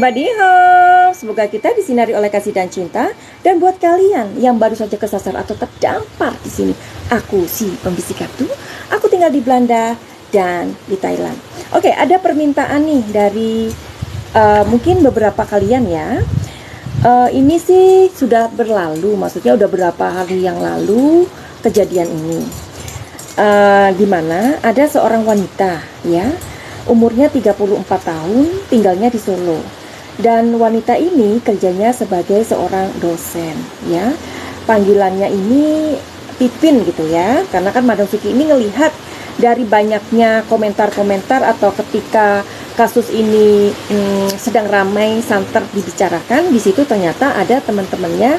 Everybody home, semoga kita disinari oleh kasih dan cinta. Dan buat kalian yang baru saja kesasar atau terdampar di sini, aku si pembisik kartu. Aku tinggal di Belanda dan di Thailand. Oke, ada permintaan nih dari mungkin beberapa kalian ya. Ini sih sudah berlalu, maksudnya udah berapa hari yang lalu kejadian ini. Dimana ada seorang wanita ya, umurnya 34 tahun, tinggalnya di Solo. Dan wanita ini kerjanya sebagai seorang dosen ya. Panggilannya ini Pipin gitu ya. Karena kan Madam Suki ini ngelihat dari banyaknya komentar-komentar atau ketika kasus ini sedang ramai santer dibicarakan, di situ ternyata ada teman-temannya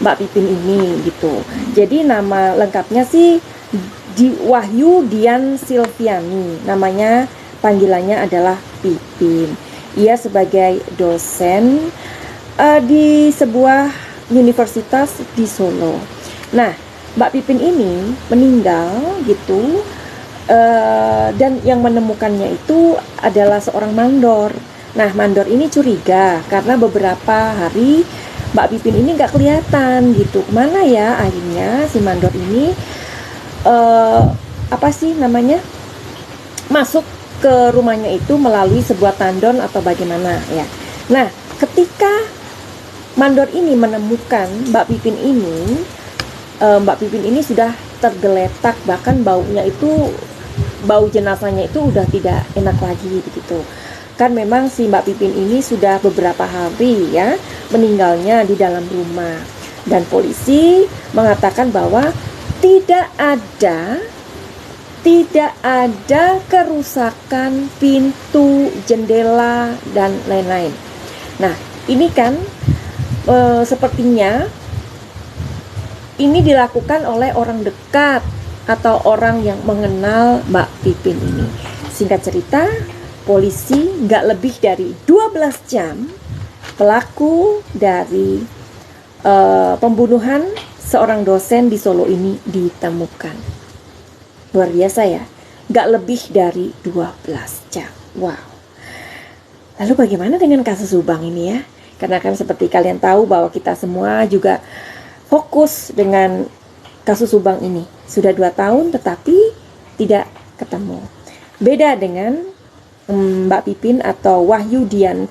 Mbak Pipin ini gitu. Jadi nama lengkapnya sih Wahyu Dian Silviani, namanya panggilannya adalah Pipin. Ia sebagai dosen di sebuah universitas di Solo. Nah, Mbak Pipin ini meninggal gitu, dan yang menemukannya itu adalah seorang mandor. Nah, mandor ini curiga karena beberapa hari Mbak Pipin ini nggak kelihatan gitu. Kemana ya akhirnya si mandor ini masuk ke rumahnya itu melalui sebuah tandon atau bagaimana ya. Nah, ketika mandor ini menemukan Mbak Pipin ini, Mbak Pipin ini sudah tergeletak, bahkan baunya itu, bau jenazahnya itu udah tidak enak lagi begitu. Kan memang si Mbak Pipin ini sudah beberapa hari ya meninggalnya di dalam rumah, dan polisi mengatakan bahwa tidak ada kerusakan pintu, jendela, dan lain-lain. Nah, ini kan sepertinya ini dilakukan oleh orang dekat atau orang yang mengenal Mbak Pipin ini. Singkat cerita, polisi nggak lebih dari 12 jam pelaku dari pembunuhan seorang dosen di Solo ini ditemukan. Luar biasa ya, nggak lebih dari 12 jam. Wow. Lalu bagaimana dengan kasus Subang ini ya? Karena kan seperti kalian tahu bahwa kita semua juga fokus dengan kasus Subang ini. Sudah 2 tahun tetapi tidak ketemu. Beda dengan Mbak Pipin atau Wahyu Dian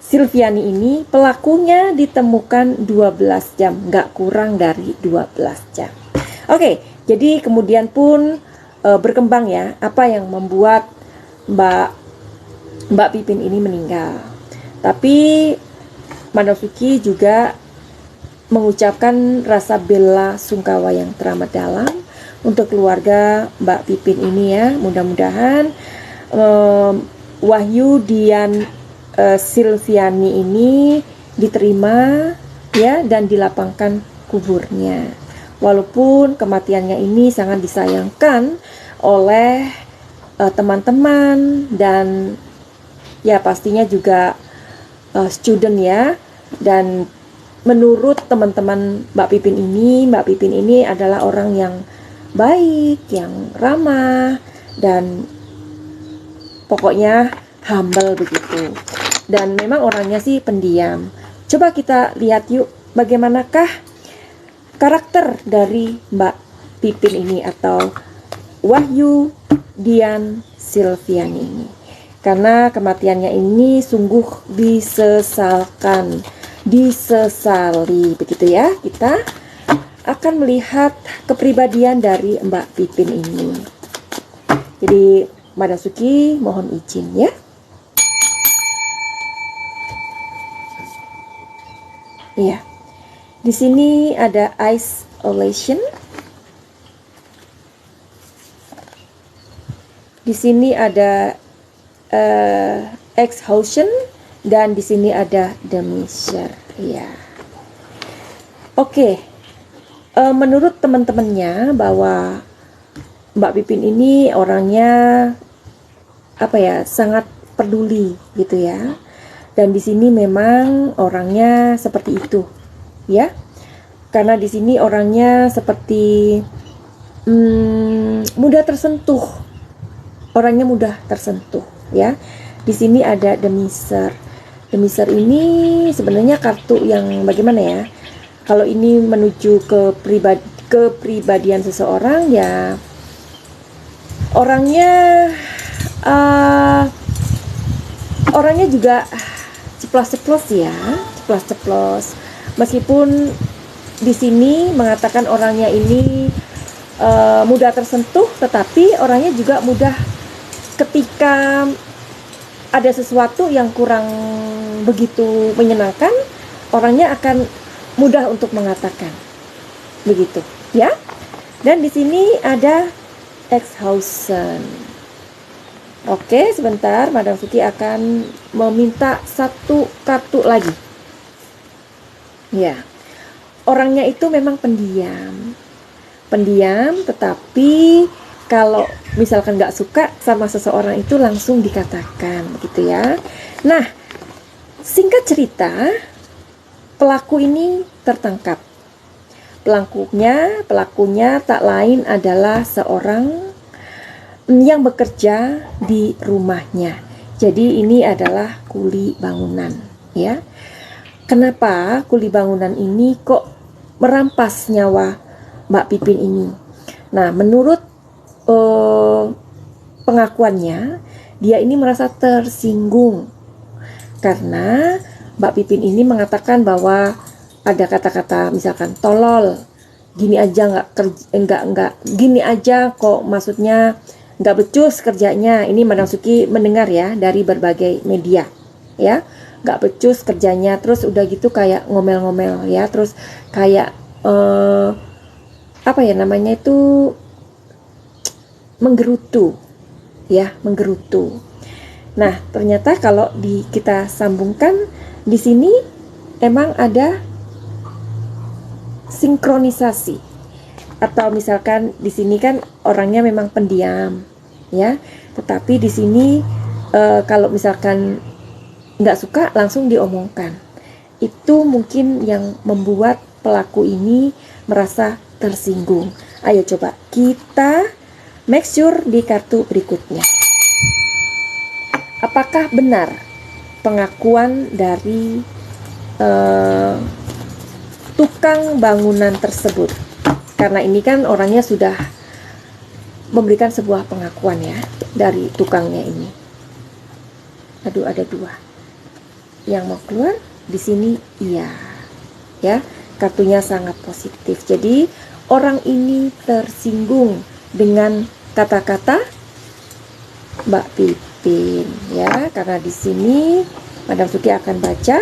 Silviani ini, pelakunya ditemukan 12 jam, nggak kurang dari 12 jam. Oke, jadi kemudian pun berkembang ya, apa yang membuat Mbak Pipin ini meninggal. Tapi Madam Suki juga mengucapkan rasa bela sungkawa yang teramat dalam untuk keluarga Mbak Pipin ini ya. Mudah-mudahan Wahyu Dian Silviani ini diterima ya dan dilapangkan kuburnya. Walaupun kematiannya ini sangat disayangkan oleh teman-teman dan ya pastinya juga student ya. Dan menurut teman-teman Mbak Pipin ini adalah orang yang baik, yang ramah, dan pokoknya humble begitu. Dan memang orangnya sih pendiam. Coba kita lihat yuk bagaimanakah karakter dari Mbak Pipin ini atau Wahyu Dian Silviani ini. Karena kematiannya ini sungguh disesalkan, disesali begitu ya. Kita akan melihat kepribadian dari Mbak Pipin ini. Jadi Madam Suki mohon izin ya. Iya. Di sini ada isolation. Di sini ada exhaustion, dan di sini ada dementia. Ya. Oke. Menurut teman-temannya bahwa Mbak Pipin ini orangnya sangat peduli gitu ya. Dan di sini memang orangnya seperti itu. Ya, karena di sini orangnya seperti mudah tersentuh, orangnya mudah tersentuh ya. Di sini ada the miser. Miser ini sebenarnya kartu yang bagaimana ya? Kalau ini menuju ke kepribadian seseorang, ya orangnya orangnya juga ceplos-ceplos ya, ceplos-ceplos. Meskipun di sini mengatakan orangnya ini mudah tersentuh, tetapi orangnya juga mudah ketika ada sesuatu yang kurang begitu menyenangkan, orangnya akan mudah untuk mengatakan begitu, ya. Dan di sini ada Exhausen. Oke, sebentar, Madam Suki akan meminta satu kartu lagi. Ya, orangnya itu memang pendiam, tetapi kalau misalkan nggak suka sama seseorang itu langsung dikatakan, gitu ya. Nah, singkat cerita, pelaku ini tertangkap. Pelakunya tak lain adalah seorang yang bekerja di rumahnya. Jadi ini adalah kuli bangunan, ya. Kenapa kuli bangunan ini kok merampas nyawa Mbak Pipin ini? Nah, menurut pengakuannya, dia ini merasa tersinggung karena Mbak Pipin ini mengatakan bahwa ada kata-kata misalkan tolol, gini aja nggak gini aja kok, maksudnya nggak becus kerjanya. Ini Madam Suki mendengar ya dari berbagai media, ya, nggak becus kerjanya, terus udah gitu kayak ngomel-ngomel ya, terus kayak apa ya namanya itu, menggerutu ya, menggerutu. Nah, ternyata kalau kita sambungkan di sini emang ada sinkronisasi, atau misalkan di sini kan orangnya memang pendiam ya, tetapi di sini kalau misalkan nggak suka langsung diomongkan, itu mungkin yang membuat pelaku ini merasa tersinggung. Ayo coba kita make sure di kartu berikutnya. Apakah benar pengakuan dari tukang bangunan tersebut? Karena ini kan orangnya sudah memberikan sebuah pengakuan ya dari tukangnya ini. Aduh, ada dua yang mau keluar di sini, iya ya, kartunya sangat positif. Jadi orang ini tersinggung dengan kata-kata Mbak Pipin ya, karena di sini Madam Suki akan baca.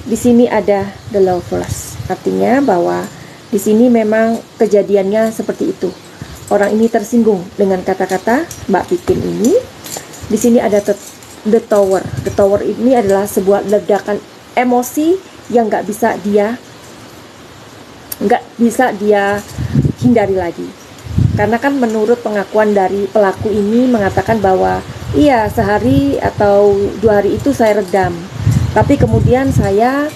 Di sini ada the lovers, artinya bahwa di sini memang kejadiannya seperti itu. Orang ini tersinggung dengan kata-kata Mbak Pipin ini. Di sini ada the tower. The tower ini adalah sebuah ledakan emosi yang nggak bisa dia hindari lagi. Karena kan menurut pengakuan dari pelaku ini mengatakan bahwa iya, sehari atau 2 hari itu saya redam, tapi kemudian saya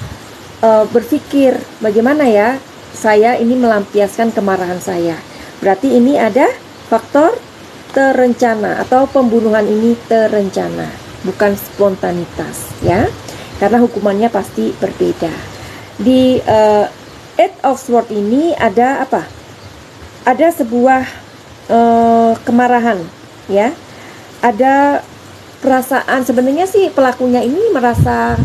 berpikir bagaimana ya saya ini melampiaskan kemarahan saya. Berarti ini ada faktor terencana, atau pembunuhan ini terencana, bukan spontanitas ya, karena hukumannya pasti berbeda. Di Eight of Swords ini ada apa? Ada sebuah kemarahan ya, ada perasaan, sebenarnya sih pelakunya ini merasa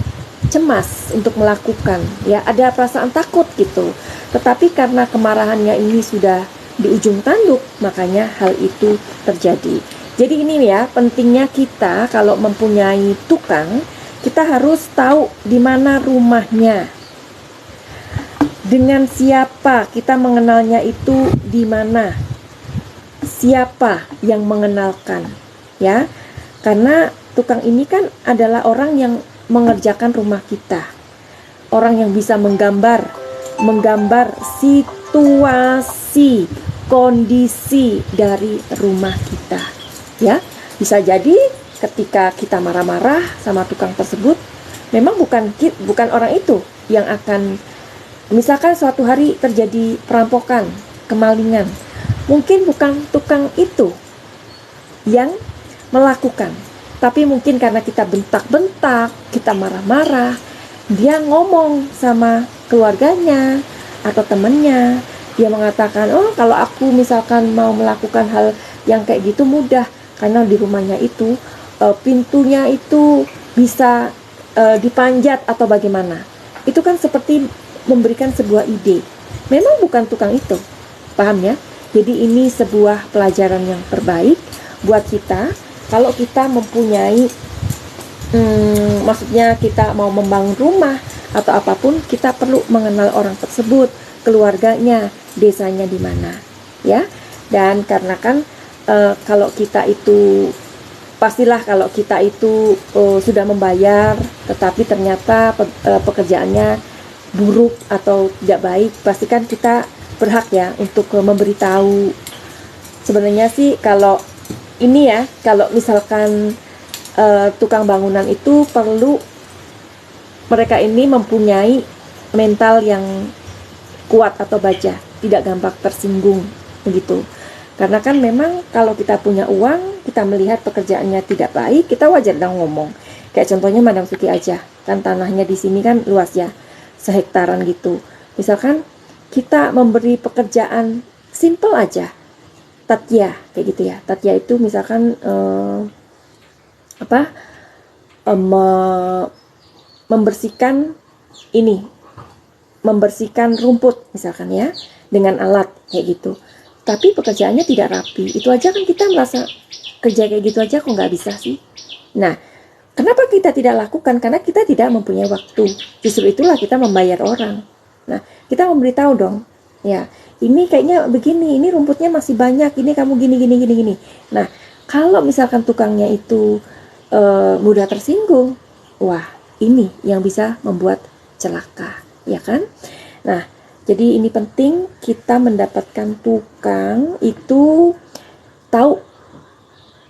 cemas untuk melakukan ya, ada perasaan takut gitu, tetapi karena kemarahannya ini sudah di ujung tanduk, makanya hal itu terjadi. Jadi ini ya pentingnya kita kalau mempunyai tukang, kita harus tahu di mana rumahnya, dengan siapa kita mengenalnya itu di mana, siapa yang mengenalkan ya, karena tukang ini kan adalah orang yang mengerjakan rumah kita, orang yang bisa menggambar situasi, kondisi dari rumah kita ya. Bisa jadi ketika kita marah-marah sama tukang tersebut, memang bukan orang itu yang akan, misalkan suatu hari terjadi perampokan, kemalingan, mungkin bukan tukang itu yang melakukan, Tapi mungkin karena kita bentak-bentak, kita marah-marah, dia ngomong sama keluarganya atau temannya. Dia mengatakan, oh kalau aku misalkan mau melakukan hal yang kayak gitu mudah, karena di rumahnya itu pintunya itu bisa dipanjat atau bagaimana. Itu kan seperti memberikan sebuah ide. Memang bukan tukang itu, paham ya? Jadi ini sebuah pelajaran yang terbaik buat kita. Kalau kita mempunyai, maksudnya kita mau membangun rumah atau apapun, kita perlu mengenal orang tersebut, keluarganya, desanya di mana, ya. Dan karena kan kalau kita itu, pastilah kalau kita itu sudah membayar, tetapi ternyata pekerjaannya buruk atau tidak baik, pastikan kita berhak ya untuk memberitahu. Sebenarnya sih kalau ini ya, kalau misalkan tukang bangunan itu perlu mereka ini mempunyai mental yang kuat atau baja, tidak gampang tersinggung begitu. Karena kan memang kalau kita punya uang, kita melihat pekerjaannya tidak baik, kita wajar dong ngomong. Kayak contohnya Madam Suki aja, kan tanahnya di sini kan luas ya, sehektaran gitu. Misalkan kita memberi pekerjaan simple aja, tatya kayak gitu ya. Tatya itu misalkan membersihkan ini, membersihkan rumput misalkan ya, dengan alat kayak gitu. Tapi pekerjaannya tidak rapi, itu aja kan kita merasa kerja kayak gitu aja kok nggak bisa sih. Nah, kenapa kita tidak lakukan? Karena kita tidak mempunyai waktu. Justru itulah kita membayar orang. Nah, kita memberitahu dong, ya ini kayaknya begini, ini rumputnya masih banyak, ini kamu gini. Nah, kalau misalkan tukangnya itu mudah tersinggung, wah ini yang bisa membuat celaka, ya kan? Nah, jadi ini penting kita mendapatkan tukang itu tahu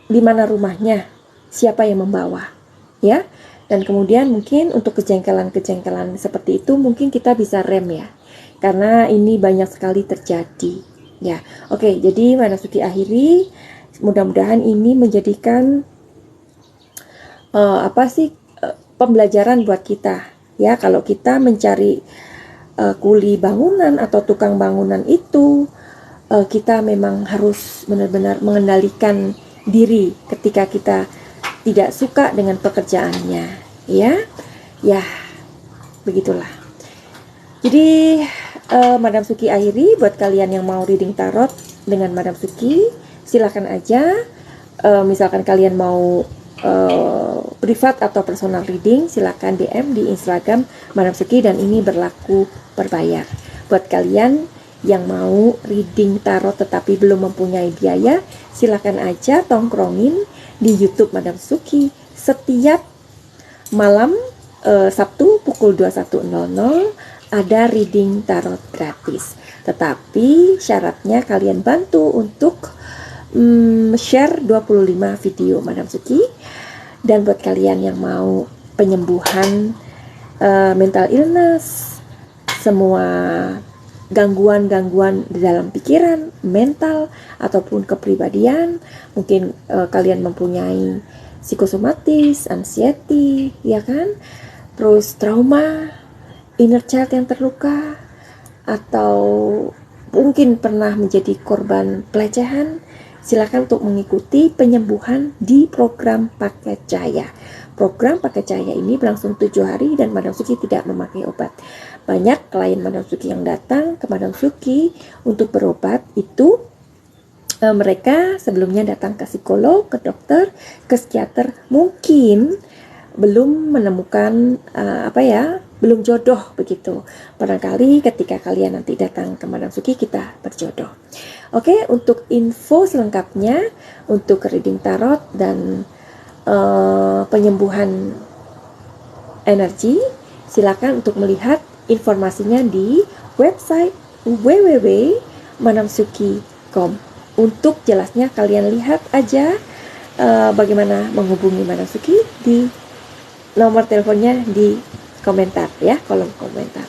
di mana rumahnya, siapa yang membawa, ya. Dan kemudian mungkin untuk kejengkelan-kejengkelan seperti itu mungkin kita bisa rem ya, karena ini banyak sekali terjadi ya. Oke, jadi Madam Suki akhiri, mudah-mudahan ini menjadikan pembelajaran buat kita ya. Kalau kita mencari kuli bangunan atau tukang bangunan itu, kita memang harus benar-benar mengendalikan diri ketika kita tidak suka dengan pekerjaannya, ya begitulah. Jadi Madam Suki akhiri, buat kalian yang mau reading tarot dengan Madam Suki, silahkan aja. Misalkan kalian mau privat atau personal reading, silahkan DM di Instagram Madam Suki, dan ini berlaku berbayar. Buat kalian yang mau reading tarot tetapi belum mempunyai biaya, silahkan aja tongkrongin di YouTube Madam Suki setiap malam Sabtu pukul 21.00 ada reading tarot gratis. Tetapi syaratnya kalian bantu untuk share 25 video Madam Suki. Dan buat kalian yang mau penyembuhan mental illness, semua gangguan-gangguan di dalam pikiran, mental, ataupun kepribadian, mungkin kalian mempunyai psikosomatis, anxiety, ya kan? Terus trauma, inner child yang terluka, atau mungkin pernah menjadi korban pelecehan, silakan untuk mengikuti penyembuhan di program Paket Cahaya. Program Paket Cahaya ini berlangsung 7 hari dan Madam Suki tidak memakai obat. Banyak klien Madam Suki yang datang ke Madam Suki untuk berobat itu mereka sebelumnya datang ke psikolog, ke dokter, ke psikiater, mungkin belum menemukan belum jodoh begitu. Barangkali ketika kalian nanti datang ke Madam Suki, kita berjodoh. Oke, untuk info selengkapnya untuk reading tarot dan penyembuhan energi, silakan untuk melihat informasinya di website www.madamsuki.com. Untuk jelasnya kalian lihat aja bagaimana menghubungi Madam Suki di nomor teleponnya di komentar ya, kolom komentar.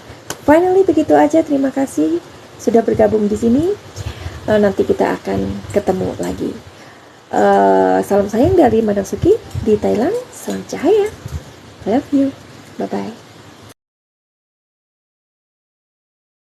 Finally begitu aja, terima kasih sudah bergabung di sini. Nanti kita akan ketemu lagi. Salam sayang dari Madam Suki di Thailand. Salam cahaya. I love you. Bye bye.